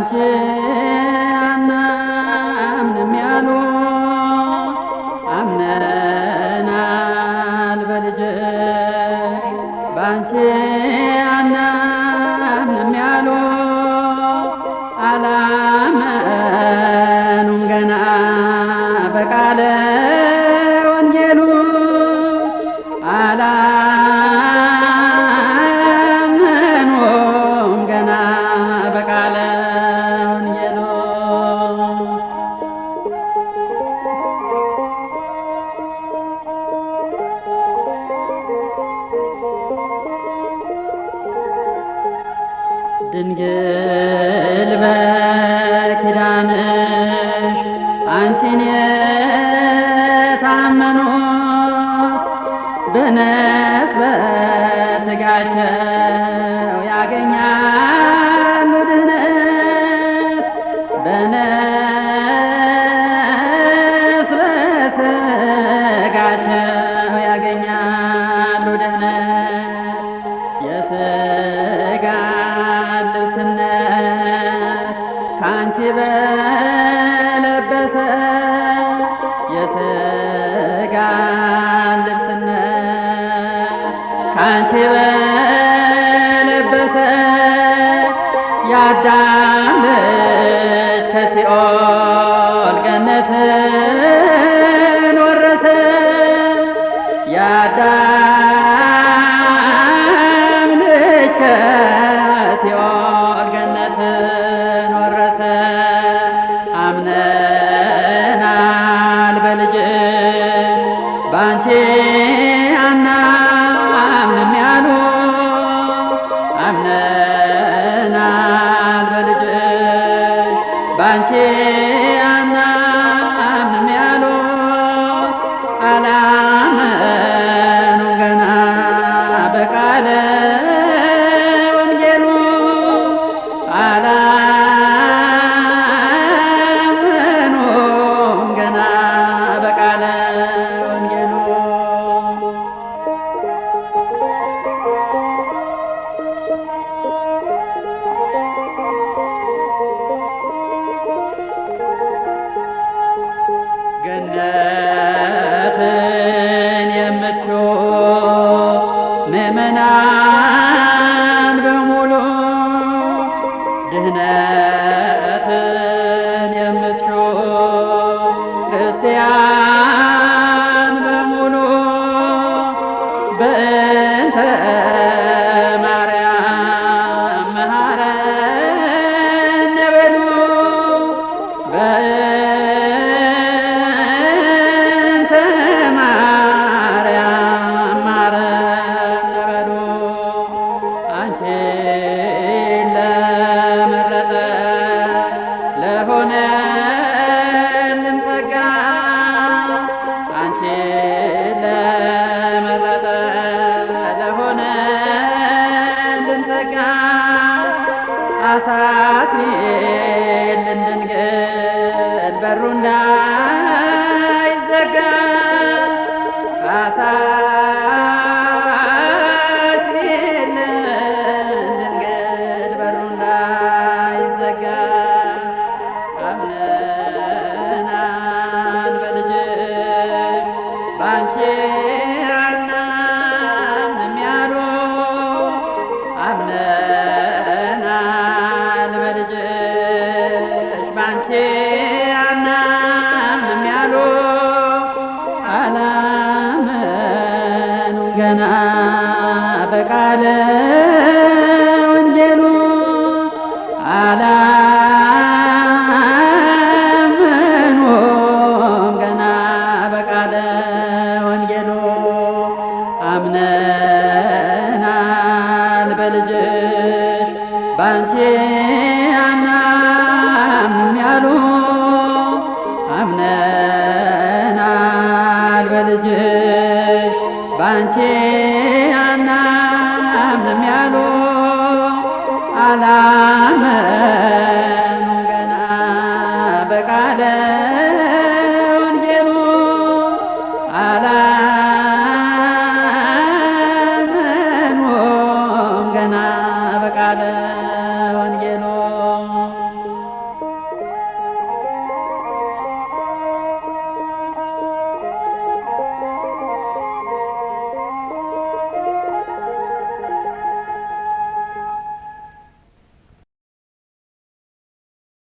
ባንቺ አናምንም ያሉ አምነናል በልጅሽ ባንቺ አናምንም ያሉ አላመኑም ገና በቃለ ወንጌሉ አላመኑም ገና በቃለ ወንጌሉ ድንግል በኪዳንሽ አንቺን የታመኑ በነፍስ በሥጋቸው ያገኛሉ ድኅነት በነፍስ በሥጋቸው ያገኛሉ ድኅነት የሥጋ ልብስነት ካንቺ በለበሰ የሥጋ ልብስነት ካንቺ በለበሰ የአዳም ልጅ ከሲኦል ገነትን ወረሰ የአዳም ልጅ ከሲኦል ገነትን ወረሰ አምነናል በልጅሽ ባንቺ አናምንም ያሉ አምነናል በልጅሽ ባንቺ አናምንም ያሉ አላመኑም ገና በቃለ ወንጌሉ አላመኑም ገና በቃለ ወንጌሉ ገነትን የምትሹ ምእመናን በሙሉ ድኅነትን የምትሹ ክርስቲያን በሙሉ በእንተ ማርያም መሐረነ በሉ በእንተ ማርያም መሐረነ በሉ አንቺን ለመረጠ ለሆነልን ጸጋ አንቺን ለመረጠ ለሆነልን ጸጋ አሳስቢልን ድንግል በሩ እንዳይዘጋ አሳስቢልን ድንግል በሩ እንዳይዘጋ አምነናል በልጅሽ ባንቺ አናምንም ያሉ አምነናል በልጅሽ ባንቺ አናምንም ያሉ አላመኑም ገና በቃለ ወንጌሉ አላመኑም ገና በቃለ ወንጌሉ አምነናል በልጅሽ ባንቺ አናምንም ያሉ አምነናል በልጅሽ ባንቺ አናምንም ያሉ አላመኑም